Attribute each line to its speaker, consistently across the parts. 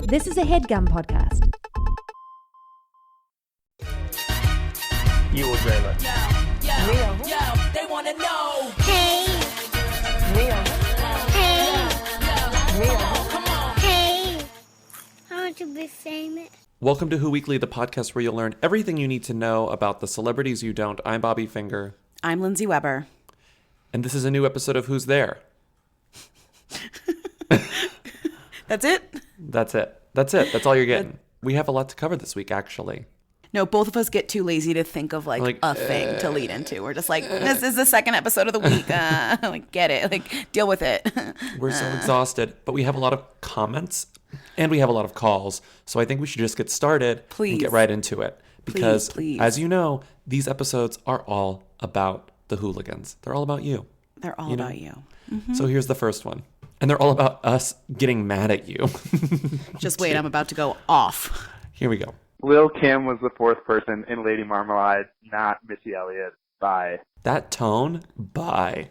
Speaker 1: This is a HeadGum podcast.
Speaker 2: You or Drayla?
Speaker 3: Yo, they wanna know.
Speaker 4: Hey,
Speaker 2: Rhea.
Speaker 4: hey,
Speaker 2: Rhea.
Speaker 3: Come on.
Speaker 4: hey. I want to be famous.
Speaker 5: Welcome to Who Weekly, the podcast where you'll learn everything you need to know about the celebrities you don't. I'm Bobby Finger.
Speaker 6: I'm Lindsay Weber.
Speaker 5: And this is a new episode of Who's There?
Speaker 6: That's it?
Speaker 5: That's it. That's all you're getting. We have a lot to cover this week, actually.
Speaker 6: No, both of us get too lazy to think of like a thing to lead into. We're just like, this is the second episode of the week. Like, get it. Like, deal with it.
Speaker 5: We're so exhausted, but we have a lot of comments and we have a lot of calls. So I think we should just get started and
Speaker 6: Please.
Speaker 5: get right into it. Because,
Speaker 6: Please.
Speaker 5: as you know, these episodes are all about the hooligans. They're all about you.
Speaker 6: They're all about you.
Speaker 5: So here's the first one. And they're all about us getting mad at you.
Speaker 6: Just wait, I'm about to go off.
Speaker 5: Here we go.
Speaker 2: Lil' Kim was the fourth person in Lady Marmalade, not Missy Elliott. Bye.
Speaker 5: That tone, bye.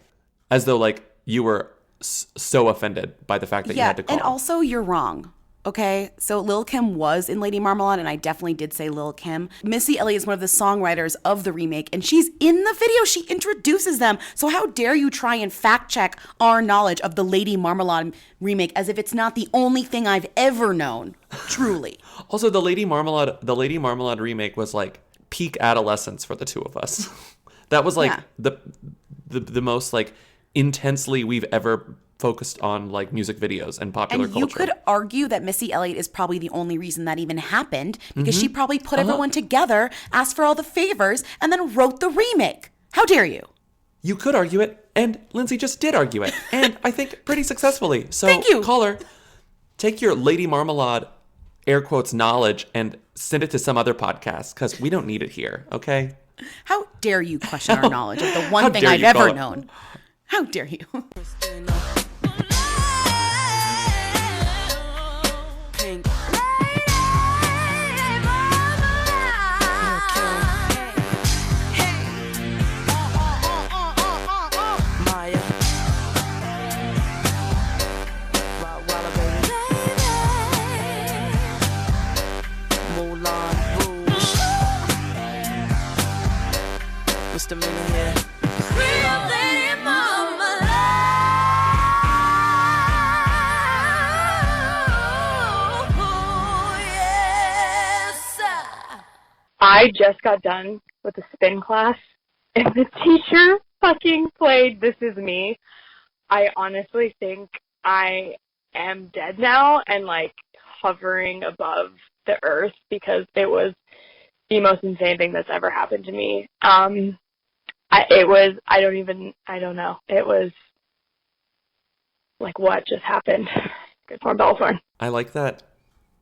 Speaker 5: As though, like, you were so offended by the fact that you had to call.
Speaker 6: And also you're wrong. Okay, so Lil' Kim was in Lady Marmalade, and I definitely did say Lil' Kim. Missy Elliott is one of the songwriters of the remake, and she's in the video. She introduces them. So how dare you try and fact check our knowledge of the Lady Marmalade remake as if it's not the only thing I've ever known, truly.
Speaker 5: Also, the Lady Marmalade remake was like peak adolescence for the two of us. That was like the most like intensely we've ever focused on like music videos and popular
Speaker 6: And
Speaker 5: culture.
Speaker 6: you could argue that Missy Elliott is probably the only reason that even happened because she probably put everyone together, asked for all the favors, and then wrote the remake. How dare you?
Speaker 5: You could argue it, and Lindsay just did argue it, and I think pretty successfully. So,
Speaker 6: Thank you.
Speaker 5: caller, take your Lady Marmalade air quotes knowledge and send it to some other podcast because we don't need it here. Okay?
Speaker 6: How dare you question our knowledge of the
Speaker 5: How
Speaker 6: one thing
Speaker 5: dare
Speaker 6: I've
Speaker 5: you
Speaker 6: ever
Speaker 5: call it-
Speaker 6: known? How dare you?
Speaker 3: Pink. Maya. Walla baby. Moulin Rouge. Mr. Mini here.
Speaker 7: I just got done with a spin class, and the teacher fucking played This Is Me. I honestly think I am dead now and, like, hovering above the earth because it was the most insane thing that's ever happened to me. I don't know. It was like, what just happened? Good for Bellthorn.
Speaker 5: I like that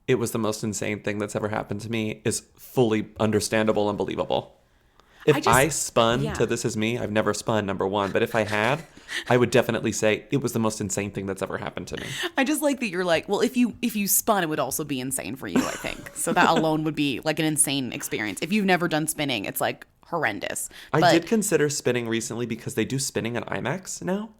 Speaker 5: it was the most insane thing that's ever happened to me is fully understandable and believable. If I spun to This Is Me, I've never spun, number one. But if I had, I would definitely say it was the most insane thing that's ever happened to me.
Speaker 6: I just like that you're like, well, if you spun, it would also be insane for you, I think. So that alone would be like an insane experience. If you've never done spinning, it's like horrendous.
Speaker 5: I did consider spinning recently because they do spinning in IMAX now.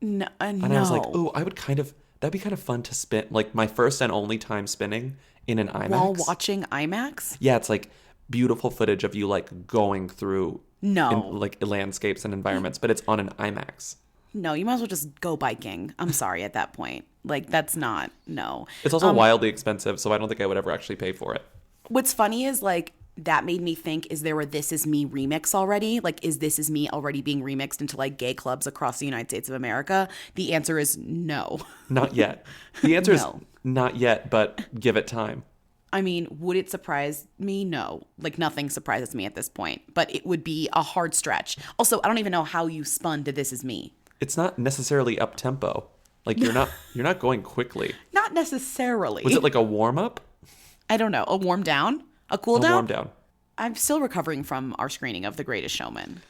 Speaker 6: No,
Speaker 5: And I was like, ooh, that'd be kind of fun to spin, like my first and only time spinning in an IMAX.
Speaker 6: While watching IMAX?
Speaker 5: Yeah, it's like beautiful footage of you like going through like landscapes and environments, but it's on an IMAX.
Speaker 6: No, you might as well just go biking. I'm sorry at that point. Like, that's not, no.
Speaker 5: It's also wildly expensive, so I don't think I would ever actually pay for it.
Speaker 6: What's funny is, like, that made me think, is there a This Is Me remix already? Like, is This Is Me already being remixed into, like, gay clubs across the United States of America? The answer is no.
Speaker 5: Not yet. The answer is
Speaker 6: No.
Speaker 5: not yet, but give it time.
Speaker 6: I mean, would it surprise me? No. Like, nothing surprises me at this point. But it would be a hard stretch. Also, I don't even know how you spun to This Is Me.
Speaker 5: It's not necessarily up tempo. Like you're not going quickly.
Speaker 6: Not necessarily.
Speaker 5: Was it like a warm up?
Speaker 6: I don't know. A warm down? A cool down?
Speaker 5: A warm down.
Speaker 6: I'm still recovering from our screening of The Greatest Showman.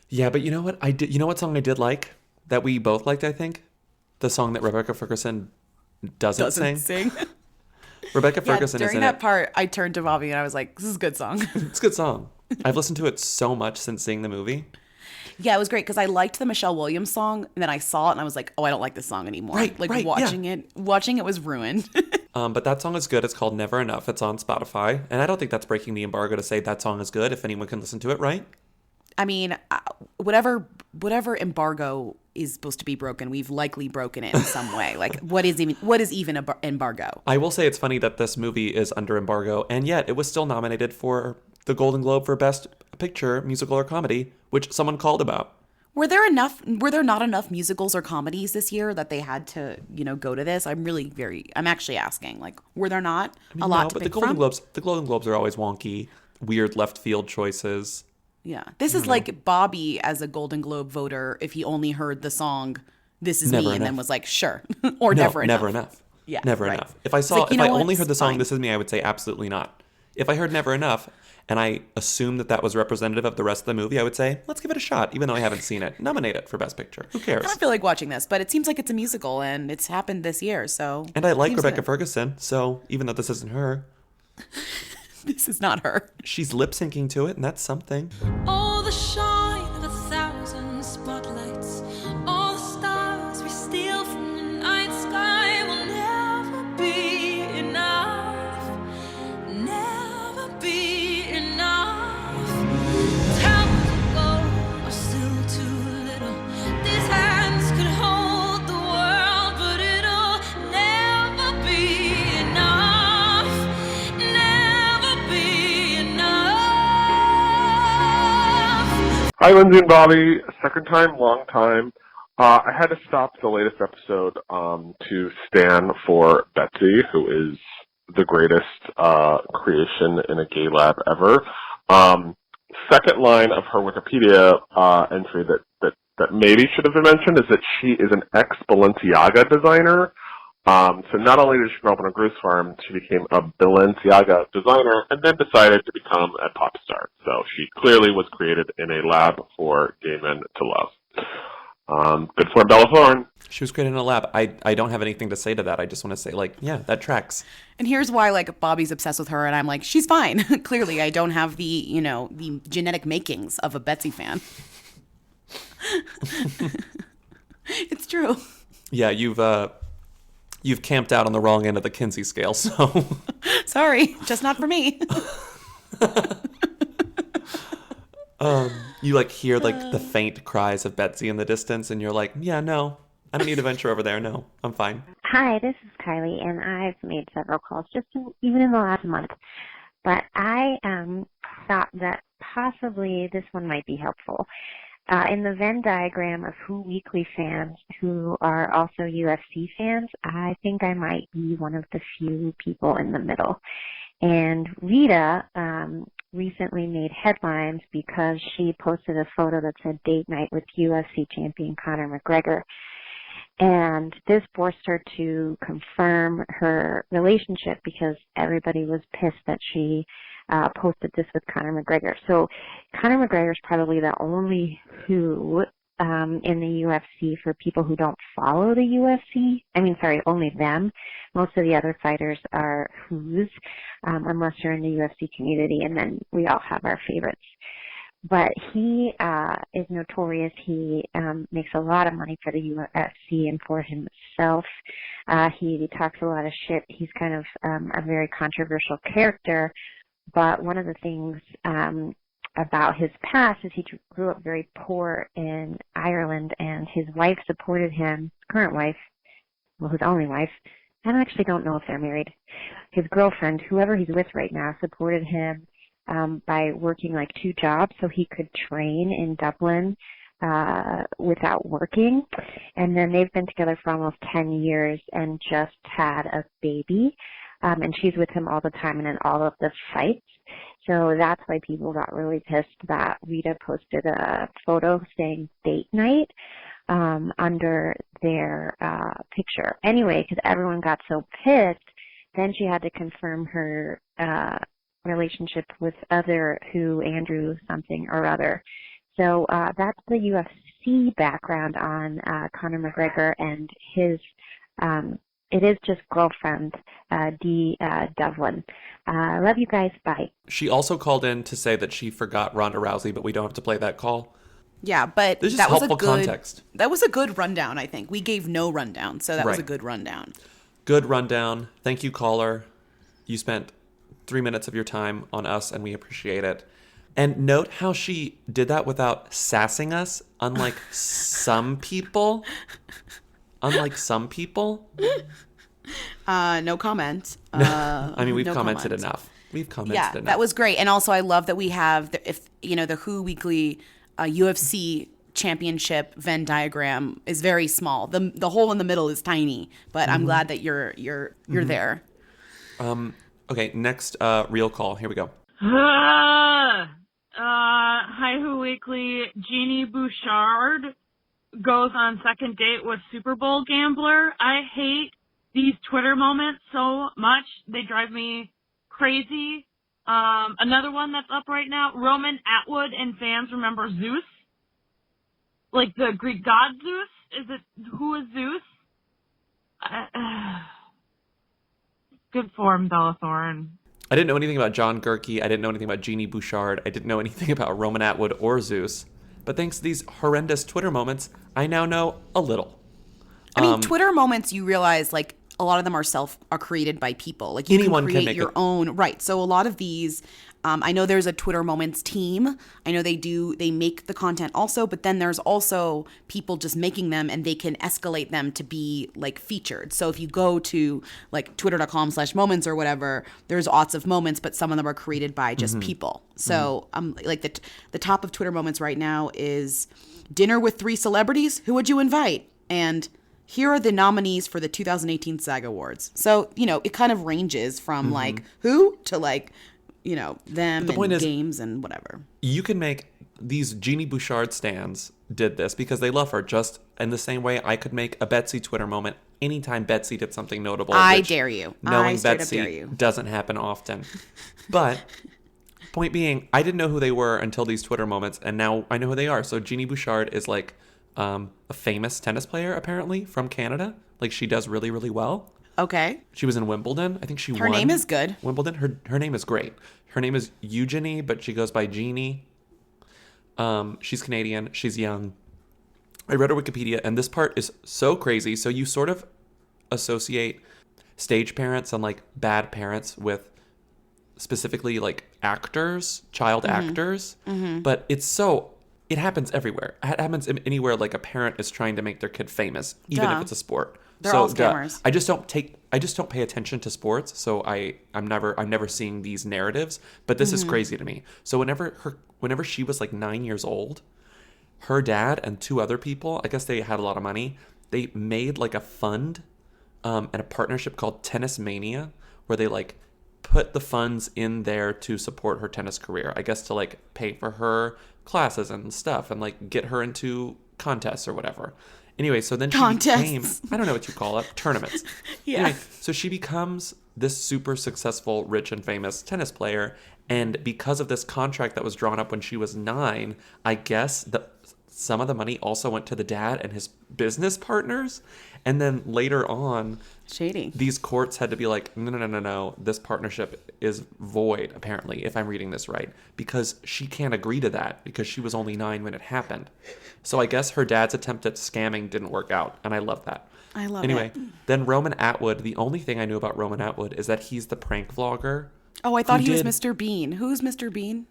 Speaker 5: Yeah, but you know what? You know what song I did like that we both liked, I think? The song that Rebecca Ferguson doesn't sing. Rebecca Ferguson is
Speaker 6: during
Speaker 5: in
Speaker 6: that
Speaker 5: it.
Speaker 6: part, I turned to Bobby and I was like, this is a good song.
Speaker 5: It's a good song. I've listened to it so much since seeing the movie.
Speaker 6: Yeah, it was great because I liked the Michelle Williams song, and then I saw it and I was like, oh, I don't like this song anymore.
Speaker 5: Right,
Speaker 6: watching
Speaker 5: yeah.
Speaker 6: it was ruined.
Speaker 5: But that song is good. It's called Never Enough. It's on Spotify. And I don't think that's breaking the embargo to say that song is good if anyone can listen to it, right?
Speaker 6: I mean, whatever embargo is supposed to be broken, we've likely broken it in some way. Like, what is even an embargo?
Speaker 5: I will say it's funny that this movie is under embargo, and yet it was still nominated for the Golden Globe for Best Picture, Musical or Comedy, which someone called about.
Speaker 6: Were there not enough musicals or comedies this year that they had to, go to this? I'm actually asking, like, were there not a lot to
Speaker 5: but
Speaker 6: pick
Speaker 5: the Golden Globes are always wonky, weird left field choices.
Speaker 6: Yeah. This is like Bobby as a Golden Globe voter if he only heard the song This Is
Speaker 5: Never
Speaker 6: Me
Speaker 5: Enough.
Speaker 6: and then was like, sure. Or Never Enough.
Speaker 5: Never enough.
Speaker 6: Yeah.
Speaker 5: Never
Speaker 6: right.
Speaker 5: enough. If I only heard the song This Is Me, I would say absolutely not. If I heard Never Enough and I assumed that was representative of the rest of the movie, I would say, let's give it a shot, even though I haven't seen it. Nominate it for Best Picture. Who cares?
Speaker 6: I don't feel like watching this, but it seems like it's a musical and it's happened this year, so.
Speaker 5: And I like Rebecca Ferguson, so even though this isn't her.
Speaker 6: This is not her.
Speaker 5: She's lip syncing to it, and that's something.
Speaker 8: All the shine of 1,000 spotlights, all the stars we steal from the night sky will never be enough, never be enough. Towers of gold are still too little. These hands could hold the world, but it'll never be enough, never be enough.
Speaker 9: Hi, Lindsay and Bobby. Second time, long time. I had to stop the latest episode to stand for Betsy, who is the greatest creation in a gay lab ever. Second line of her Wikipedia entry that maybe should have been mentioned is that she is an ex-Balenciaga designer. So not only did she grow up on a goose farm, she became a Balenciaga designer and then decided to become a pop star. So she clearly was created in a lab for gay men to love. Good for Bella Thorne.
Speaker 5: She was created in a lab. I don't have anything to say to that. I just want to say, yeah, that tracks.
Speaker 6: And here's why, Bobby's obsessed with her, and I'm like, she's fine. Clearly, I don't have the genetic makings of a Betsy fan. It's true.
Speaker 5: Yeah, you've camped out on the wrong end of the Kinsey scale, so.
Speaker 6: Sorry, just not for me.
Speaker 5: You hear the faint cries of Betsy in the distance, and you're like, yeah, no, I don't need to venture over there. No, I'm fine.
Speaker 10: Hi, this is Kylie, and I've made several calls even in the last month. But I thought that possibly this one might be helpful. In the Venn diagram of Who Weekly fans who are also UFC fans, I think I might be one of the few people in the middle. And Rhea recently made headlines because she posted a photo that said date night with UFC champion Conor McGregor. And this forced her to confirm her relationship because everybody was pissed that she posted this with Conor McGregor. So Conor McGregor is probably the only who in the UFC for people who don't follow the UFC. Only them. Most of the other fighters are who's, unless you're in the UFC community, and then we all have our favorites. But he is notorious. He makes a lot of money for the UFC and for himself. He talks a lot of shit. He's kind of a very controversial character. But one of the things about his past is he grew up very poor in Ireland, and his wife supported him, current wife, his only wife. I actually don't know if they're married. His girlfriend, whoever he's with right now, supported him by working 2 jobs so he could train in Dublin without working. And then they've been together for almost 10 years and just had a baby. And she's with him all the time and in all of the fights. So that's why people got really pissed that Rhea posted a photo saying date night under their picture. Anyway, because everyone got so pissed, then she had to confirm her relationship with Andrew something or other. So that's the UFC background on Conor McGregor and his it is just girlfriend, Dee Devlin. Love you guys. Bye.
Speaker 5: She also called in to say that she forgot Ronda Rousey, but we don't have to play that call.
Speaker 6: Yeah, but
Speaker 5: There's just
Speaker 6: that was
Speaker 5: helpful
Speaker 6: a good
Speaker 5: context.
Speaker 6: That was a good rundown, I think. We gave no rundown, so that was a good rundown.
Speaker 5: Good rundown. Thank you, caller. You spent 3 minutes of your time on us, and we appreciate it. And note how she did that without sassing us, unlike some people. Unlike some people.
Speaker 6: No comment.
Speaker 5: I mean, we've
Speaker 6: no
Speaker 5: commented
Speaker 6: comment.
Speaker 5: enough. We've commented
Speaker 6: Yeah,
Speaker 5: enough.
Speaker 6: that was great. And also, I love that we have the Who Weekly UFC championship Venn diagram is very small. The hole in the middle is tiny, but I'm glad that you're there.
Speaker 5: Okay, next real call. Here we go.
Speaker 11: Hi, Who Weekly. Jeannie Bouchard goes on second date with Super Bowl gambler. I hate these Twitter moments so much. They drive me crazy. Another one that's up right now, Roman Atwood and fans remember Zeus. Like the Greek god Zeus? Who is Zeus? Good form, Bella Thorne.
Speaker 5: I didn't know anything about John Gurkey. I didn't know anything about Jeannie Bouchard. I didn't know anything about Roman Atwood or Zeus. But thanks to these horrendous Twitter moments, I now know a little.
Speaker 6: I mean, Twitter moments, you realize, like, a lot of them are created by people. Like, you
Speaker 5: anyone
Speaker 6: can
Speaker 5: can
Speaker 6: create
Speaker 5: make
Speaker 6: your own. Right. So a lot of these, I know there's a Twitter Moments team. I know they make the content also, but then there's also people just making them, and they can escalate them to be like featured. So if you go to like twitter.com/moments or whatever, there's lots of moments, but some of them are created by just people. So like the top of Twitter Moments right now is dinner with 3 celebrities. Who would you invite? And here are the nominees for the 2018 SAG Awards. So, it kind of ranges from like who to like, them
Speaker 5: the point
Speaker 6: and
Speaker 5: is,
Speaker 6: games and whatever.
Speaker 5: You can make these Jeannie Bouchard stans did this because they love her, just in the same way I could make a Betsy Twitter moment anytime Betsy did something notable.
Speaker 6: I dare you.
Speaker 5: Knowing
Speaker 6: straight up
Speaker 5: Betsy
Speaker 6: dare you.
Speaker 5: doesn't happen often. But point being, I didn't know who they were until these Twitter moments, and now I know who they are. So Jeannie Bouchard is like a famous tennis player, apparently, from Canada. Like, she does really, really well.
Speaker 6: Okay.
Speaker 5: She was in Wimbledon. I think she won.
Speaker 6: Her name is good.
Speaker 5: Wimbledon. Her name is great. Her name is Eugenie, but she goes by Jeannie. She's Canadian. She's young. I read her Wikipedia, and this part is so crazy. So you sort of associate stage parents and like bad parents with specifically like actors, child actors. But it happens everywhere. It happens anywhere like a parent is trying to make their kid famous, even if it's a sport.
Speaker 6: They're all scammers.
Speaker 5: I just don't pay attention to sports, so I'm never seeing these narratives. But this is crazy to me. So whenever she was like 9 years old, her dad and 2 other people, I guess they had a lot of money, they made like a fund and a partnership called Tennis Mania, where they like put the funds in there to support her tennis career. I guess to like pay for her classes and stuff and like get her into contests or whatever. Anyway, so then she became, I don't know what you call it, tournaments.
Speaker 6: Yeah.
Speaker 5: Anyway, so she becomes this super successful, rich and famous tennis player. And because of this contract that was drawn up when she was 9, I guess some of the money also went to the dad and his business partners. And then later on,
Speaker 6: shady,
Speaker 5: these courts had to be like, no, this partnership is void, apparently, if I'm reading this right, because she can't agree to that because she was only 9 when it happened. So I guess her dad's attempt at scamming didn't work out, and I love that.
Speaker 6: I love
Speaker 5: Anyway,
Speaker 6: it.
Speaker 5: then Roman Atwood, the only thing I knew about Roman Atwood is that he's the prank vlogger.
Speaker 6: Oh, I thought he was Mr. Bean. Who's Mr. Bean?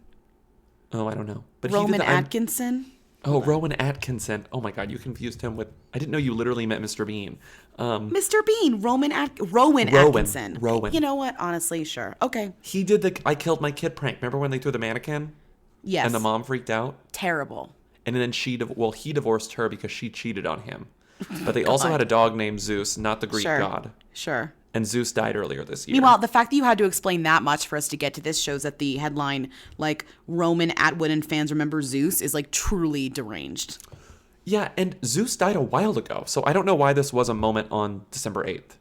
Speaker 5: Oh, I don't know. But
Speaker 6: Roman Atkinson?
Speaker 5: Oh, Rowan Atkinson. Oh my God, you confused him with... I didn't know you literally meant Mr. Bean.
Speaker 6: Mr. Bean, Rowan Atkinson.
Speaker 5: Rowan.
Speaker 6: You know what? Honestly, sure. Okay.
Speaker 5: He did the I killed my kid prank. Remember when they threw the mannequin?
Speaker 6: Yes.
Speaker 5: And the mom freaked out?
Speaker 6: Terrible.
Speaker 5: And then he divorced her because she cheated on him. But they also had a dog named Zeus, not the Greek god.
Speaker 6: Sure.
Speaker 5: And Zeus died earlier this year.
Speaker 6: Meanwhile, the fact that you had to explain that much for us to get to this shows that the headline, like, Roman Atwood and fans remember Zeus, is, like, truly deranged.
Speaker 5: Yeah, and Zeus died a while ago, so I don't know why this was a moment on December 8th.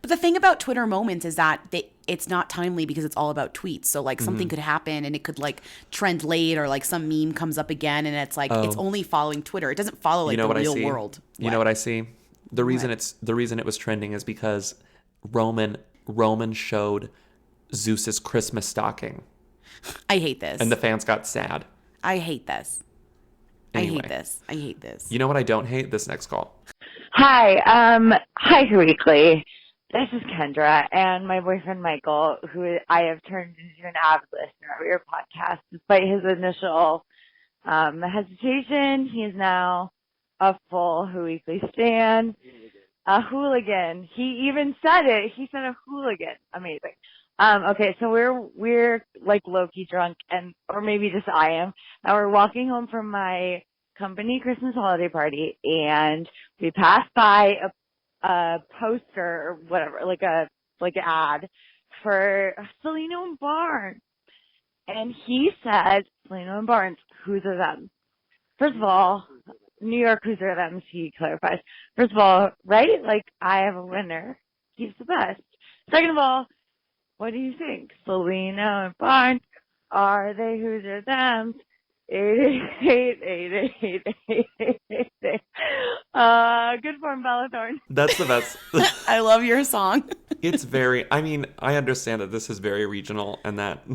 Speaker 6: But the thing about Twitter moments is that it's not timely because it's all about tweets. So, like, something could happen and it could, like, trend late, or, like, some meme comes up again and it's, like, it's only following Twitter. It doesn't follow, like, the real world.
Speaker 5: You know what I see? The reason it was trending is because Roman showed Zeus's Christmas stocking.
Speaker 6: I hate this.
Speaker 5: And the fans got sad.
Speaker 6: I hate this.
Speaker 5: Anyway,
Speaker 6: I hate this.
Speaker 5: You know what I don't hate? This next call.
Speaker 12: Hi, Weekly.
Speaker 7: This is Kendra, and my boyfriend Michael, who I have turned into an avid listener of your podcast, despite his initial hesitation. He is now a full Who Weekly stan, a hooligan. He even said it. He said a hooligan. Amazing. Okay, so we're like low-key drunk, or maybe just I am. And we're walking home from my company Christmas holiday party, and we passed by a poster or whatever, like an ad for Cellino and Barnes. And he said, Cellino and Barnes, whose are them? First of all, New York, whose are them, he clarifies. First of all, right? Like, I have a winner. He's the best. Second of all, what do you think? Cellino and Barnes, are they whose are them? 888-888-888. Good form, Bellathorn.
Speaker 5: That's the best.
Speaker 6: I love your song.
Speaker 5: It's very, I mean, I understand that this is very regional and that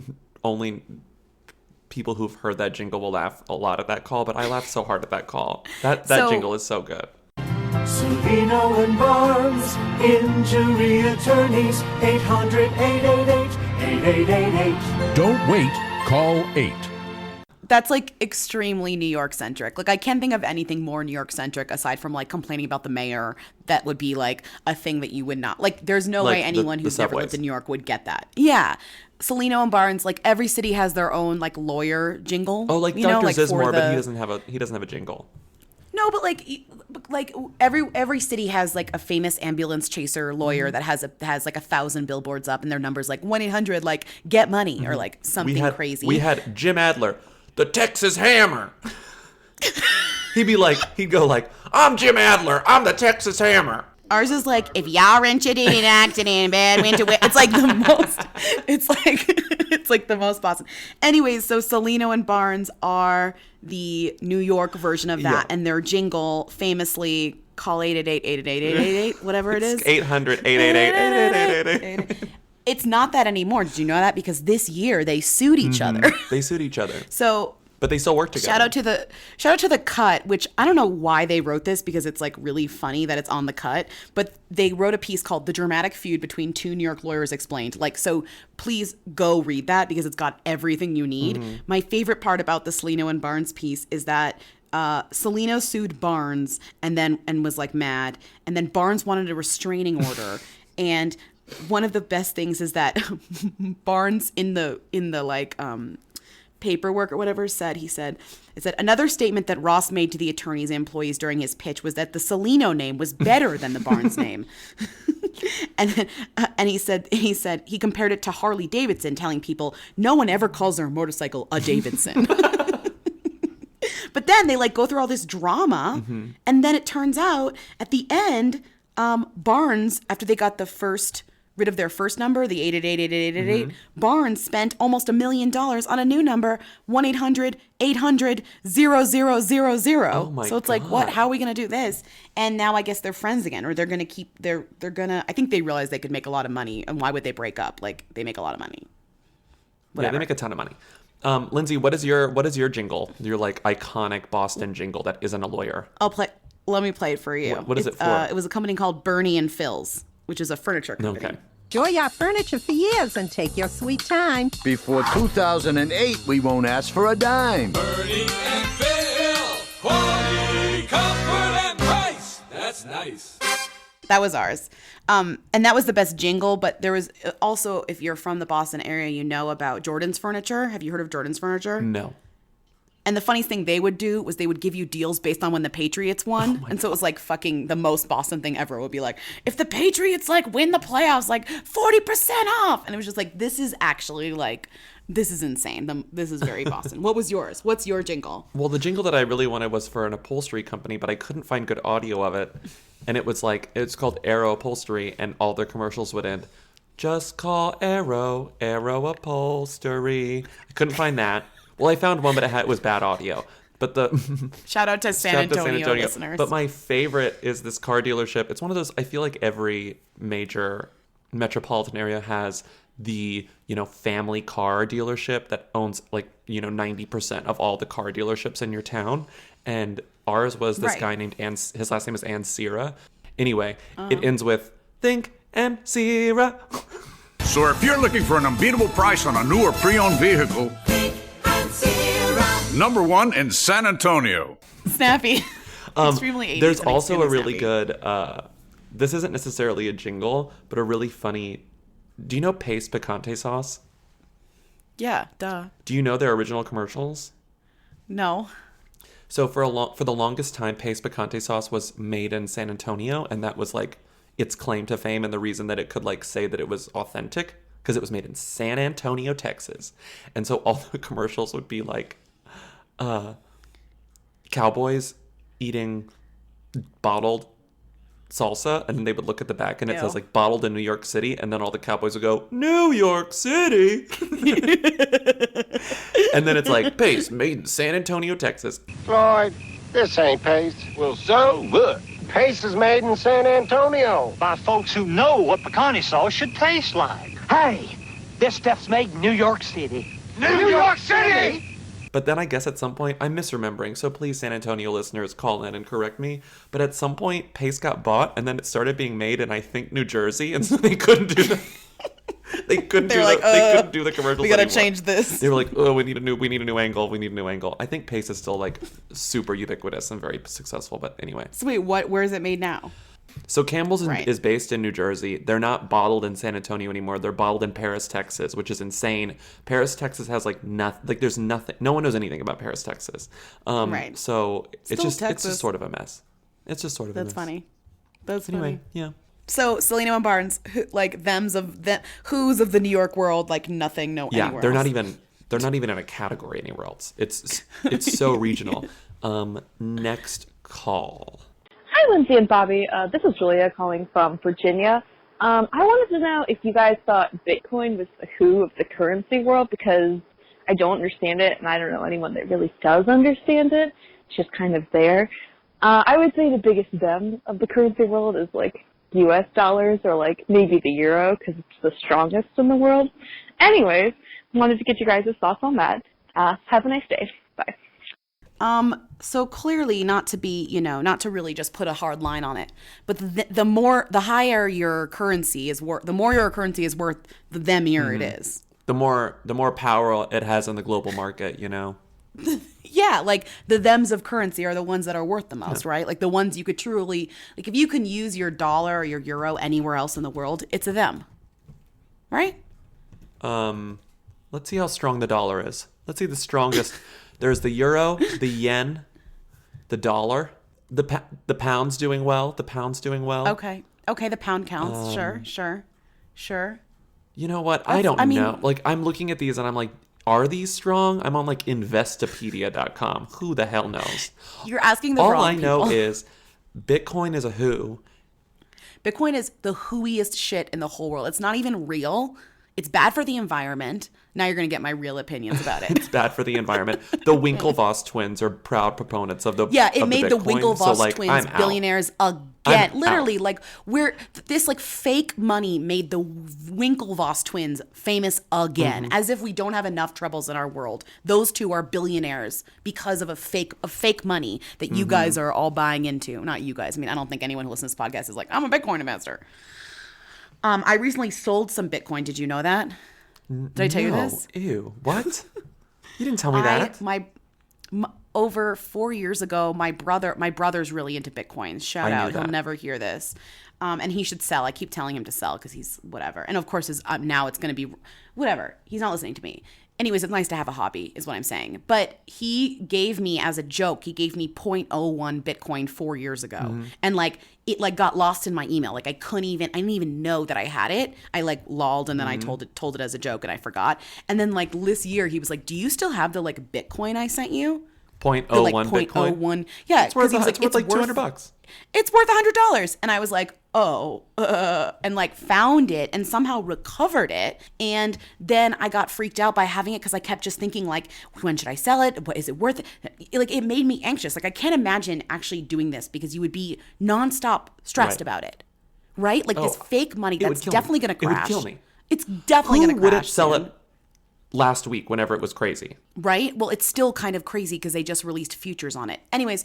Speaker 5: only people who've heard that jingle will laugh a lot at that call, but I laughed so hard at that call. That jingle is so good.
Speaker 12: Cellino and Barnes, injury attorneys, 800-888-8888.
Speaker 13: Don't wait, call 8.
Speaker 6: That's like extremely New York centric. Like, I can't think of anything more New York centric aside from like complaining about the mayor. That would be like a thing that you would not like. There's no way anyone who's never lived in New York would get that. Yeah. Cellino and Barnes, like every city has their own like lawyer jingle.
Speaker 5: Oh, like Dr. Zizmore, but he doesn't have a jingle.
Speaker 6: No, but like every city has like a famous ambulance chaser lawyer that has like 1,000 billboards up, and their number's like 1-800 like get money or like something crazy.
Speaker 5: We had Jim Adler, the Texas Hammer. He'd go like, I'm Jim Adler, I'm the Texas Hammer.
Speaker 6: Ours is like, if y'all rented in an accident in bad winter, it's like the most, it's like the most Boston. Anyways, so Cellino and Barnes are the New York version of that, and their jingle famously, call 888-888-888, whatever it is.
Speaker 5: 800-888-888.
Speaker 6: It's not that anymore. Did you know that? Because this year they sued each other.
Speaker 5: They sued each other.
Speaker 6: So,
Speaker 5: but they still work together.
Speaker 6: Shout out to the Cut, which I don't know why they wrote this because it's like really funny that it's on the Cut, but they wrote a piece called "The Dramatic Feud Between Two New York Lawyers Explained." Like, so please go read that because it's got everything you need. My favorite part about the Cellino and Barnes piece is that Cellino sued Barnes and was like mad, and then Barnes wanted a restraining order, and one of the best things is that Barnes in the like paperwork or whatever it said another statement that Ross made to the attorneys and employees during his pitch was that the Cellino name was better than the Barnes name. and he said he compared it to Harley Davidson, telling people no one ever calls their motorcycle a Davidson. But then they like go through all this drama, and then it turns out at the end, Barnes, after they got rid of their first number, the 888-888, Barnes spent almost $1 million on a new number, 1-800-800-0000.
Speaker 5: Oh my
Speaker 6: so it's
Speaker 5: God.
Speaker 6: like, what? How are we going to do this? And now I guess they're friends again, or they're going to keep, I think they realized they could make a lot of money, and why would they break up? Like, they make a lot of money. Whatever.
Speaker 5: Yeah, they make a ton of money. Lindsay, what is your jingle? Your like iconic Boston jingle that isn't a lawyer?
Speaker 6: Let me play it for you.
Speaker 5: What is it for?
Speaker 6: It was a company called Bernie and Phil's, which is a furniture company.
Speaker 5: Okay.
Speaker 14: Enjoy our furniture for years and take your sweet time.
Speaker 15: Before 2008, we won't ask for a dime.
Speaker 16: Bernie and Phil, quality, comfort, and price. That's nice.
Speaker 6: That was ours. And that was the best jingle, but there was also, if you're from the Boston area, you know about Jordan's Furniture. Have you heard of Jordan's Furniture?
Speaker 5: No.
Speaker 6: And the funniest thing they would do was they would give you deals based on when the Patriots won. And so it was like fucking the most Boston thing ever. It would be like, if the Patriots like win the playoffs, like 40% off. And it was just like, this is actually like, this is insane. This is very Boston. What was yours? What's your jingle?
Speaker 5: Well, the jingle that I really wanted was for an upholstery company, but I couldn't find good audio of it. And it was like, it's called Arrow Upholstery, and all their commercials would end, just call Arrow Upholstery. I couldn't find that. Well, I found one, but it was bad audio. But
Speaker 6: Shout out to San Antonio listeners.
Speaker 5: But my favorite is this car dealership. It's one of those, I feel like every major metropolitan area has the, family car dealership that owns 90% of all the car dealerships in your town. And ours was this guy named his last name is Ansira. Anyway, it ends with, think MC Ra.
Speaker 17: So if you're looking for an unbeatable price on a new or pre-owned vehicle, number one in San Antonio.
Speaker 6: Snappy. Extremely 80s.
Speaker 5: There's also a really good, this isn't necessarily a jingle, but a really funny, do you know Pace Picante Sauce?
Speaker 6: Yeah, duh.
Speaker 5: Do you know their original commercials?
Speaker 6: No.
Speaker 5: So for the longest time, Pace Picante Sauce was made in San Antonio, and that was like its claim to fame and the reason that it could like say that it was authentic, because it was made in San Antonio, Texas. And so all the commercials would be like cowboys eating bottled salsa, and then they would look at the back and it says like bottled in New York City, and then all the cowboys would go, New York City. And then it's like, Pace, made in San Antonio, Texas.
Speaker 18: Floyd, this ain't Pace. Well, so what? Pace is made in San Antonio by folks who know what pecani sauce should taste like. Hey, this stuff's made in New York City. New York City?
Speaker 5: But then I guess at some point, I'm misremembering, so please, San Antonio listeners, call in and correct me. But at some point, Pace got bought, and then it started being made in, I think, New Jersey, and so they couldn't do the they couldn't do the commercials.
Speaker 6: We gotta
Speaker 5: anymore.
Speaker 6: change this.
Speaker 5: They were like, oh, we need a new angle. I think Pace is still like super ubiquitous and very successful. But anyway.
Speaker 6: So wait, where is it made now?
Speaker 5: So Campbell's is based in New Jersey. They're not bottled in San Antonio anymore. They're bottled in Paris, Texas, which is insane. Paris, Texas has like nothing. Like there's nothing. No one knows anything about Paris, Texas.
Speaker 6: Right.
Speaker 5: So it's just
Speaker 6: Texas.
Speaker 5: sort of a mess. It's just sort of a mess.
Speaker 6: That's funny. That's
Speaker 5: anyway,
Speaker 6: funny.
Speaker 5: Yeah.
Speaker 6: So Cellino and Barnes, who's of the New York world, like nothing, no anywhere else.
Speaker 5: They're not even in a category anywhere else. It's so regional. Next call.
Speaker 7: Hi, Lindsay and Bobby. This is Rhea calling from Virginia. I wanted to know if you guys thought Bitcoin was the who of the currency world, because I don't understand it, and I don't know anyone that really does understand it. It's just kind of there. I would say the biggest them of the currency world is like U.S. dollars or like maybe the euro, because it's the strongest in the world. Anyways, wanted to get you guys' thoughts on that. Have a nice day. Bye.
Speaker 6: So clearly not to really just put a hard line on it, but the higher your currency is worth, the more your currency is worth, the themier it is.
Speaker 5: The more power it has in the global market, you know?
Speaker 6: Yeah, like the thems of currency are the ones that are worth the most, right? Like the ones you could truly, like if you can use your dollar or your euro anywhere else in the world, it's a them. Right?
Speaker 5: Let's see how strong the dollar is. Let's see the strongest. There's the euro, the yen, the dollar, the pound's doing well. The pound's doing well.
Speaker 6: Okay, the pound counts. Sure.
Speaker 5: You know what? I don't know. Like I'm looking at these and I'm like, are these strong? I'm on like Investopedia.com. Who the hell knows?
Speaker 6: You're asking the wrong people.
Speaker 5: All I know is Bitcoin is a who.
Speaker 6: Bitcoin is the whoiest shit in the whole world. It's not even real. It's bad for the environment. Now you're going to get my real opinions about it.
Speaker 5: It's bad for the environment. The Winklevoss twins are proud proponents of the
Speaker 6: it made the
Speaker 5: Bitcoin,
Speaker 6: Winklevoss twins billionaires again. Literally, like this like fake money made the Winklevoss twins famous again. As if we don't have enough troubles in our world. Those two are billionaires because of a fake money that you guys are all buying into. Not you guys. I mean, I don't think anyone who listens to this podcast is like, I'm a Bitcoin investor. I recently sold some Bitcoin. Did you know that? Did I tell you this?
Speaker 5: Ew. What? You didn't tell me that.
Speaker 6: Over 4 years ago, my brother's really into Bitcoins. Shout out. He'll never hear this. And he should sell. I keep telling him to sell because he's whatever. And of course, now it's going to be whatever. He's not listening to me. Anyways, it's nice to have a hobby is what I'm saying. But he gave me as a joke, he gave me 0.01 Bitcoin 4 years ago. And like, it like got lost in my email. Like I didn't even know that I had it. I like lolled and then I told it as a joke and I forgot. And then like this year he was like, do you still have the like Bitcoin I sent you?
Speaker 5: 0.01 Bitcoin?
Speaker 6: Yeah.
Speaker 5: It's worth like $200.
Speaker 6: It's worth $100. And I was like, and like found it and somehow recovered it. And then I got freaked out by having it because I kept just thinking like, when should I sell it? What is it worth? Like it made me anxious. Like I can't imagine actually doing this because you would be nonstop stressed about it. Right? Like this fake money that's definitely going to crash.
Speaker 5: It would kill me.
Speaker 6: It's definitely going to crash.
Speaker 5: Who wouldn't sell it last week whenever it was crazy?
Speaker 6: Right? Well, it's still kind of crazy because they just released futures on it. Anyways,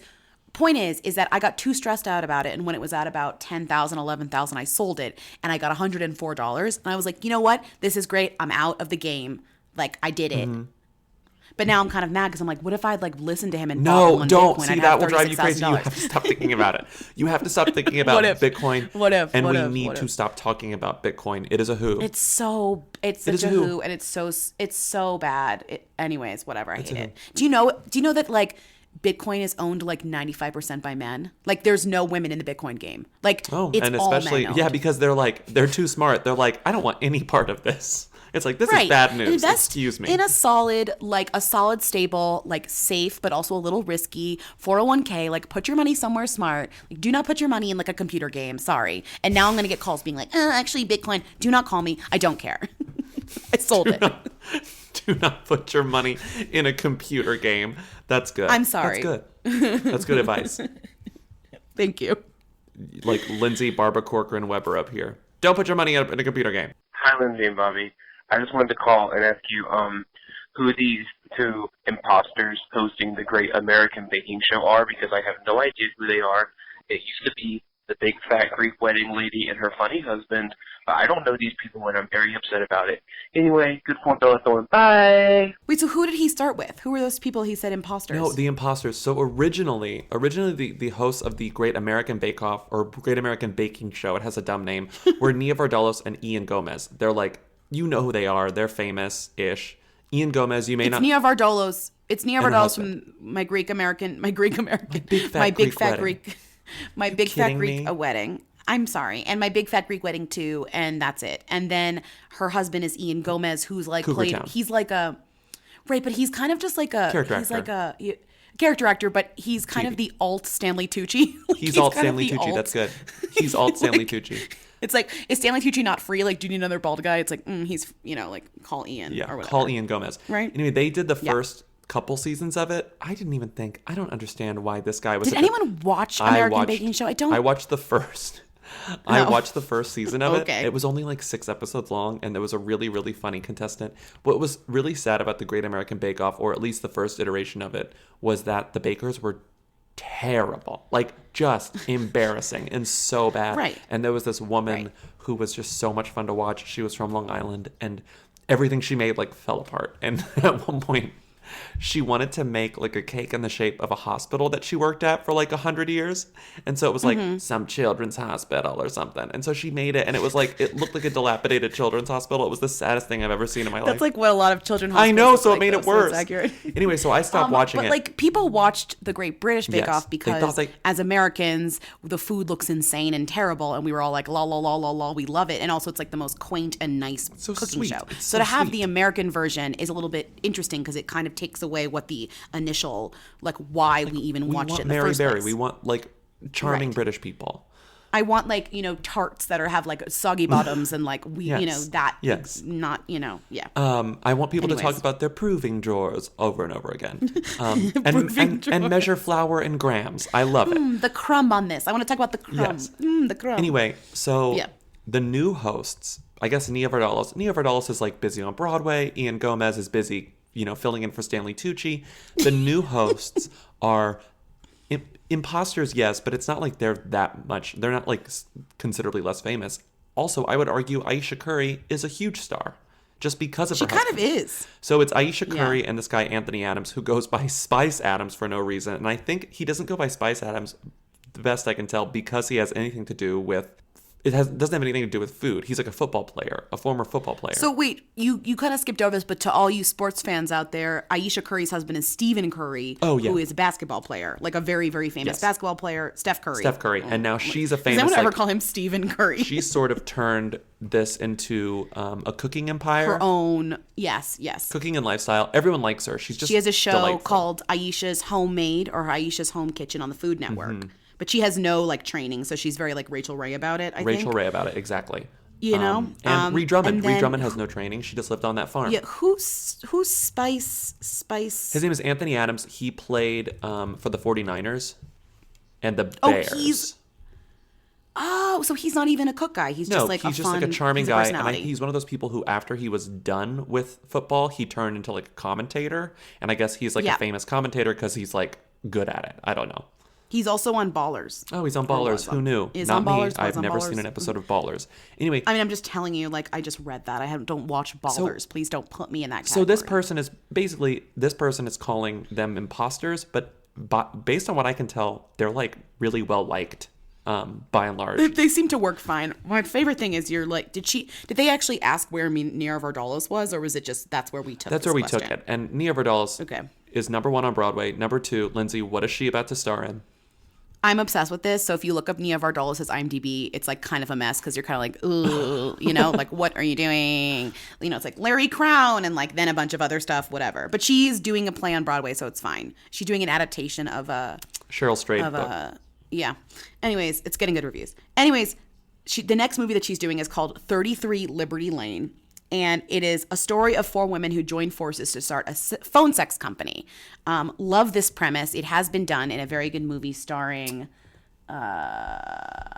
Speaker 6: point is that I got too stressed out about it. And when it was at about 10,000, 11,000, I sold it and I got $104. And I was like, you know what? This is great. I'm out of the game. Like, I did it.
Speaker 5: Mm-hmm.
Speaker 6: But now I'm kind of mad because I'm like, what if I'd like listened to him and bought one
Speaker 5: don't.
Speaker 6: Bitcoin?
Speaker 5: See, that will drive you crazy. You have to stop thinking about it. You have to stop thinking about Bitcoin. And we need to stop talking about Bitcoin. It is a who.
Speaker 6: It's such a who, and it's so bad. Anyways, whatever. I hate it. Do you know that like Bitcoin is owned like 95% by men? Like there's no women in the Bitcoin game. Like it's
Speaker 5: and
Speaker 6: all
Speaker 5: especially
Speaker 6: men owned.
Speaker 5: because they're too smart. They're like, I don't want any part of this. It's like, this is bad news.
Speaker 6: Invest
Speaker 5: Excuse me.
Speaker 6: in a solid, stable, like safe, but also a little risky 401k. Like put your money somewhere smart. Like do not put your money in like a computer game. Sorry. And now I'm going to get calls being like, actually Bitcoin, do not call me. I don't care. I sold it.
Speaker 5: Do not put your money in a computer game. That's good.
Speaker 6: I'm sorry.
Speaker 5: That's good. That's good advice.
Speaker 6: Thank you.
Speaker 5: Like Lindsay, Barbara Corcoran, Weber up here. Don't put your money in a computer game.
Speaker 19: Hi, Lindsay and Bobby. I just wanted to call and ask you who these two imposters hosting the Great American Baking Show are, because I have no idea who they are. It used to be the big fat Greek wedding lady and her funny husband, but I don't know these people and I'm very upset about it. Anyway, good for Bella Thorne. Bye!
Speaker 6: Wait, so who did he start with? Who were those people he said imposters?
Speaker 5: No, the imposters. So originally the hosts of the Great American Bake Off or Great American Baking Show, it has a dumb name, were Nia Vardalos and Ian Gomez. They're like, you know who they are. They're famous-ish. Ian Gomez, you may not...
Speaker 6: Nia Vardalos. It's Nia Vardalos from my big fat Greek wedding. I'm sorry. And my big fat Greek wedding too. And that's it. And then her husband is Ian Gomez, who's like he's like a, right. But he's kind of just like a, he's like a character actor, but he's kind of the alt Stanley Tucci.
Speaker 5: He's alt Stanley Tucci. That's good. He's alt Stanley Tucci.
Speaker 6: It's like, is Stanley Tucci not free? Like, do you need another bald guy? It's like, he's, like, call Ian or whatever.
Speaker 5: Call Ian Gomez.
Speaker 6: Right.
Speaker 5: Anyway, they did the first couple seasons of it. I don't understand why this guy was...
Speaker 6: Did anyone watch American Baking Show?
Speaker 5: I watched the first... I watched the first season of it.
Speaker 6: Okay.
Speaker 5: It was only like 6 episodes long, and there was a really, really funny contestant. What was really sad about the Great American Bake Off, or at least the first iteration of it, was that the bakers were terrible. Like, just embarrassing and so bad.
Speaker 6: Right.
Speaker 5: And there was this woman who was just so much fun to watch. She was from Long Island, and everything she made, like, fell apart. And at one point, she wanted to make like a cake in the shape of a hospital that she worked at for like 100 years. And so it was like some children's hospital or something. And so she made it, and it was like, it looked like a dilapidated children's hospital. It was the saddest thing I've ever seen in my life.
Speaker 6: That's like what a lot of children's hospitals
Speaker 5: I know, so
Speaker 6: like,
Speaker 5: it made it worse.
Speaker 6: So it's accurate.
Speaker 5: Anyway, so I stopped watching it.
Speaker 6: But like people watched the Great British Bake Off
Speaker 5: They
Speaker 6: because
Speaker 5: thought
Speaker 6: as Americans, the food looks insane and terrible. And we were all like, la, la, la, la, la, we love it. And also it's like the most quaint and nice cooking
Speaker 5: sweet.
Speaker 6: show.
Speaker 5: It's
Speaker 6: So
Speaker 5: so
Speaker 6: to have
Speaker 5: sweet.
Speaker 6: the American version is a little bit interesting because it kind of takes away what the initial, like why we even
Speaker 5: we
Speaker 6: watched
Speaker 5: want
Speaker 6: it in the
Speaker 5: Mary
Speaker 6: first
Speaker 5: Berry.
Speaker 6: place.
Speaker 5: We want like charming British people.
Speaker 6: I want like, tarts that have like soggy bottoms and like that not, yeah.
Speaker 5: I want people to talk
Speaker 6: Anyways.
Speaker 5: about their proving drawers over and over again. And measure flour in grams. I love it.
Speaker 6: The crumb on this. I want to talk about the crumb.
Speaker 5: Yes.
Speaker 6: The crumb.
Speaker 5: Anyway, so
Speaker 6: Yeah.
Speaker 5: the new hosts, I guess Nia Vardalos. Nia Vardalos is like busy on Broadway. Ian Gomez is busy, filling in for Stanley Tucci. The new hosts are imposters, yes, but it's not like they're that much. They're not like considerably less famous. Also, I would argue Aisha Curry is a huge star just because of her
Speaker 6: She kind
Speaker 5: husband.
Speaker 6: of is.
Speaker 5: So it's Aisha Curry and this guy Anthony Adams, who goes by Spice Adams for no reason. And I think he doesn't go by Spice Adams, the best I can tell, because he has anything to do with... doesn't have anything to do with food. He's like a football player, a former football player.
Speaker 6: So wait, you kind of skipped over this, but to all you sports fans out there, Aisha Curry's husband is Stephen Curry, who is a basketball player, like a very, very famous basketball player, Steph Curry.
Speaker 5: And now she's a famous...
Speaker 6: Does anyone ever call him Stephen Curry?
Speaker 5: She's sort of turned this into a cooking empire.
Speaker 6: Her own, yes.
Speaker 5: Cooking and lifestyle. Everyone likes her. She
Speaker 6: has a show
Speaker 5: delightful.
Speaker 6: called Aisha's Homemade or Aisha's Home Kitchen on the Food Network. But she has no like training, so she's very like Rachel Ray about it. I think.
Speaker 5: Rachel Ray about it, exactly.
Speaker 6: And
Speaker 5: Rhea Drummond.
Speaker 6: and then-
Speaker 5: Rhea Drummond has no training. She just lived on that farm.
Speaker 6: Yeah, who's Spice?
Speaker 5: His name is Anthony Adams. He played for the 49ers and the Bears.
Speaker 6: So he's not even a cook guy. He's just like
Speaker 5: he's
Speaker 6: a
Speaker 5: just
Speaker 6: fun,
Speaker 5: like a charming
Speaker 6: he's
Speaker 5: guy,
Speaker 6: personality.
Speaker 5: and he's one of those people who, after he was done with football, he turned into like a commentator, and I guess he's like a famous commentator because he's like good at it. I don't know.
Speaker 6: He's also on Ballers.
Speaker 5: Oh, he's on Ballers. Who knew?
Speaker 6: Is
Speaker 5: Not
Speaker 6: on Ballers.
Speaker 5: me. I've
Speaker 6: on
Speaker 5: never
Speaker 6: Ballers.
Speaker 5: seen an episode of Ballers. Anyway.
Speaker 6: I mean, I'm just telling you, like, I just read that. Don't watch Ballers. Please don't put me in that category.
Speaker 5: So this person is calling them imposters, but based on what I can tell, they're like really well liked. By and large,
Speaker 6: they seem to work fine. My favorite thing is you're like, did they actually ask where Nia Vardalos was, or was it just that's where we took?
Speaker 5: That's where we took it. And Nia Vardalos is number 1 on Broadway. Number 2, Lindsay. What is she about to star in?
Speaker 6: I'm obsessed with this. So if you look up Nia Vardalos' IMDb, it's like kind of a mess because you're kind of like, ooh, like what are you doing? It's like Larry Crown and like then a bunch of other stuff, whatever. But she's doing a play on Broadway, so it's fine. She's doing an adaptation of a
Speaker 5: Cheryl Strayed book.
Speaker 6: Yeah. Anyways, it's getting good reviews. Anyways, the next movie that she's doing is called 33 Liberty Lane. And it is a story of 4 women who join forces to start a phone sex company. Love this premise. It has been done in a very good movie starring... remember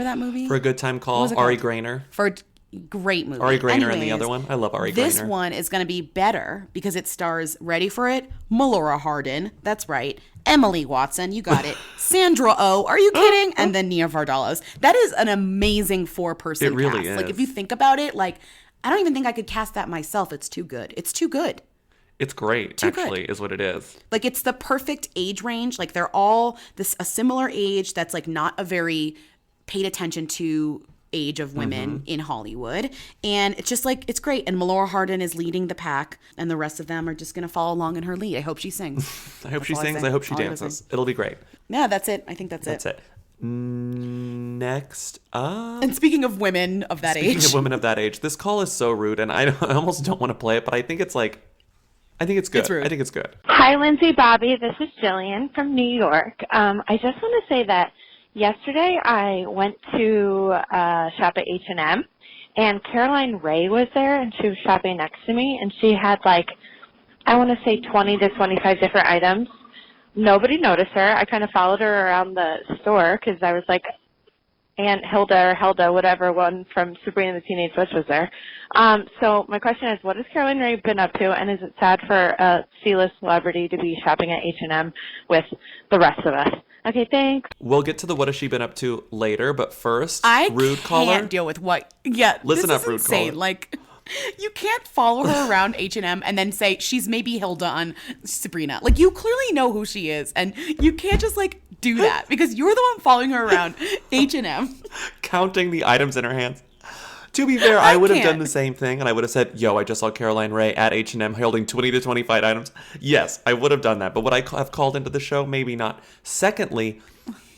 Speaker 6: that movie?
Speaker 5: For a Good Time Call, Ari Grainer.
Speaker 6: Great movie.
Speaker 5: Ari Grainer and the other one. I love Ari Grainer.
Speaker 6: This one is going to be better because it stars, ready for it, Melora Hardin. That's right. Emily Watson. You got it. Sandra Oh. Are you kidding? And then Nia Vardalos. That is an amazing 4-person
Speaker 5: cast. It really
Speaker 6: cast.
Speaker 5: is.
Speaker 6: Like, if you think about it, like, I don't even think I could cast that myself. It's too good. It's too good.
Speaker 5: It's great, actually, is what it is.
Speaker 6: Like, it's the perfect age range. Like, they're all a similar age that's, like, not a very paid attention to age of women in Hollywood. And it's just, like, it's great. And Melora Hardin is leading the pack, and the rest of them are just going to follow along in her lead. I hope she sings.
Speaker 5: I hope she sings. I hope she dances. It'll be great.
Speaker 6: Yeah, that's it. I think that's it.
Speaker 5: That's it. Next up.
Speaker 6: And speaking of women of that age.
Speaker 5: Speaking of women of that age, this call is so rude, and I almost don't want to play it, but I think it's good. I think it's good.
Speaker 20: Hi, Lindsay, Bobby. This is Jillian from New York. I just want to say that yesterday I went to shop at H&M, and Caroline Rhea was there, and she was shopping next to me, and she had I want to say 20 to 25 different items. Nobody noticed her. I kind of followed her around the store because I was like, Aunt Hilda or Helda, whatever one from Sabrina the Teenage Witch was there. So my question is, what has Caroline Rhea been up to, and is it sad for a C-list celebrity to be shopping at H&M with the rest of us? Okay, thanks.
Speaker 5: We'll get to the what has she been up to later, but first, rude caller.
Speaker 6: I can't deal with what. Yeah,
Speaker 5: listen
Speaker 6: this
Speaker 5: up, rude
Speaker 6: is insane.
Speaker 5: caller.
Speaker 6: Like, you can't follow her around H&M and then say she's maybe Hilda on Sabrina. Like, you clearly know who she is, and you can't just do that because you're the one following her around H&M,
Speaker 5: counting the items in her hands. To be fair, I would have done the same thing, and I would have said, yo, I just saw Caroline Rhea at H&M holding 20 to 25 items. Yes, I would have done that. But would I have called into the show? Maybe not. Secondly,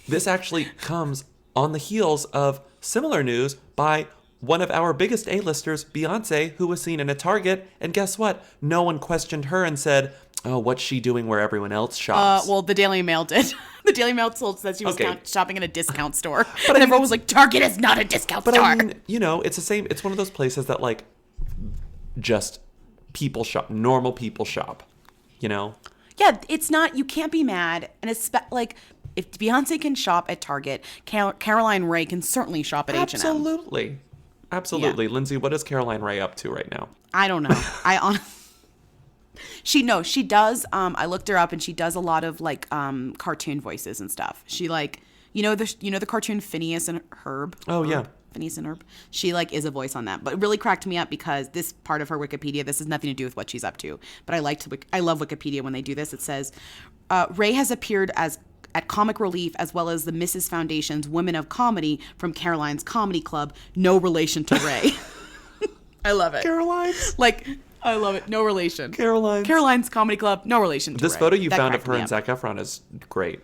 Speaker 5: this actually comes on the heels of similar news by one of our biggest A-listers, Beyonce, who was seen in a Target. And guess what? No one questioned her and said, oh, what's she doing where everyone else shops?
Speaker 6: Well, the Daily Mail did. The Daily Mail said she was shopping in a discount store. But everyone was like, Target is not a discount store.
Speaker 5: I mean, it's the same. It's one of those places that, just people shop. Normal people shop, Yeah,
Speaker 6: it's not, you can't be mad. And it's if Beyonce can shop at Target, Caroline Rhea can certainly shop at H&M.
Speaker 5: Absolutely. Yeah. Lindsay, what is Caroline Rhea up to right now?
Speaker 6: I don't know. She does. I looked her up, and she does a lot of cartoon voices and stuff. She the cartoon Phineas and Herb.
Speaker 5: Oh yeah,
Speaker 6: Phineas and Herb. She is a voice on that. But it really cracked me up because this part of her Wikipedia, this has nothing to do with what she's up to. But I love Wikipedia when they do this. It says, Rhea has appeared at Comic Relief as well as the Mrs. Foundation's Women of Comedy from Caroline's Comedy Club. No relation to Rhea. I love it.
Speaker 5: Caroline's.
Speaker 6: I love it. No relation.
Speaker 5: Caroline's
Speaker 6: Comedy Club. No relation to
Speaker 5: this
Speaker 6: Rhea.
Speaker 5: photo you found of her and Zac Efron is great.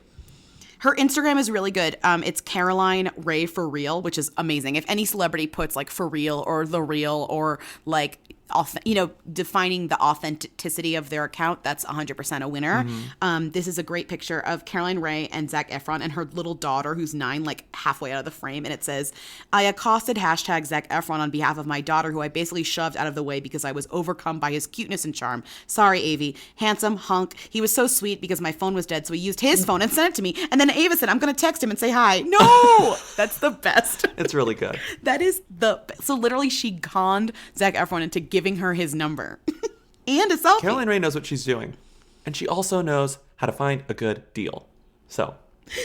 Speaker 6: Her Instagram is really good. It's Caroline Rhea for real, which is amazing. If any celebrity puts for real or the real or defining the authenticity of their account, that's 100% a winner. Mm-hmm. This is a great picture of Caroline Rhea and Zac Efron and her little daughter who's 9, halfway out of the frame. And it says, I accosted #Zac Efron on behalf of my daughter, who I basically shoved out of the way because I was overcome by his cuteness and charm. Sorry, Avi. Handsome hunk. He was so sweet because my phone was dead, so he used his phone and sent it to me. And then Ava said, I'm going to text him and say hi. No! That's the best.
Speaker 5: It's really good.
Speaker 6: That is so literally she conned Zac Efron into giving her his number and a selfie.
Speaker 5: Caroline Rhea knows what she's doing, and she also knows how to find a good deal. So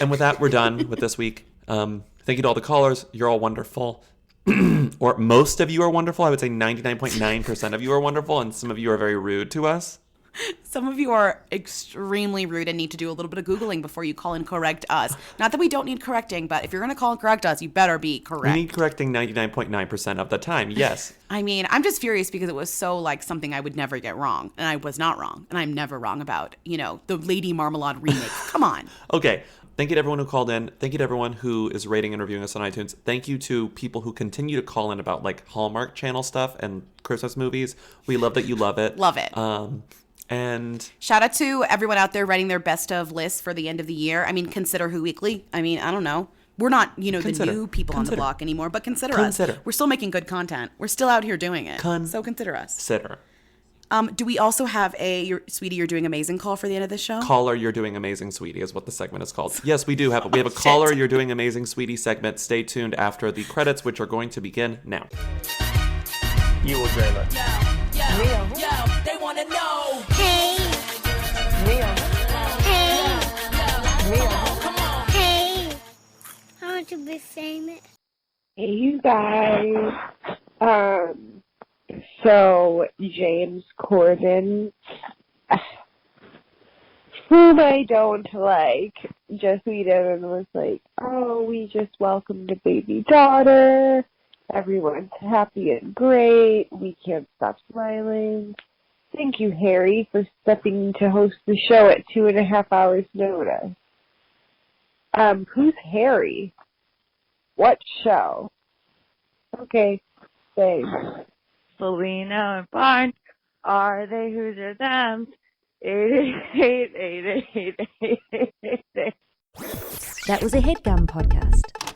Speaker 5: And with that, we're done with this week. Thank you to all the callers. You're all wonderful. Or most of you are wonderful. I would say 99.9% of you are wonderful, and some of you are very rude to us.
Speaker 6: Some of you are extremely rude and need to do a little bit of Googling before you call and correct us. Not that we don't need correcting, but if you're going to call and correct us, you better be correct.
Speaker 5: We need correcting 99.9% of the time, yes.
Speaker 6: I mean, I'm just furious because it was so like something I would never get wrong. And I was not wrong. And I'm never wrong about, the Lady Marmalade remake. Come on.
Speaker 5: Okay. Thank you to everyone who called in. Thank you to everyone who is rating and reviewing us on iTunes. Thank you to people who continue to call in about like Hallmark Channel stuff and Christmas movies. We love that you love it.
Speaker 6: Love it.
Speaker 5: And
Speaker 6: shout out to everyone out there writing their best of lists for the end of the year. I mean, consider Who Weekly. I mean, I don't know. We're not, the new people on the block anymore, but consider us. We're still making good content. We're still out here doing it. So consider us. Do we also have Sweetie, You're Doing Amazing call for the end of this show?
Speaker 5: Caller, You're Doing Amazing, Sweetie is what the segment is called. Yes, we do have it. We have a Caller, You're Doing Amazing, Sweetie segment. Stay tuned after the credits, which are going to begin now.
Speaker 18: You will dream it.
Speaker 3: Yo, they want to know.
Speaker 4: Hey.
Speaker 3: Rhea.
Speaker 4: Hey.
Speaker 3: Rhea. Come on.
Speaker 4: Hey. I want to be famous.
Speaker 21: Hey, you guys. So James Corden, whom I don't like, just tweeted and was like, "Oh, we just welcomed a baby daughter. Everyone's happy and great. We can't stop smiling. Thank you, Harry, for stepping to host the show at 2.5 hours notice." Who's Harry? What show? Okay, thanks.
Speaker 11: Cellino and Barnes, are they who's or them? 888
Speaker 1: That was a HeadGum podcast.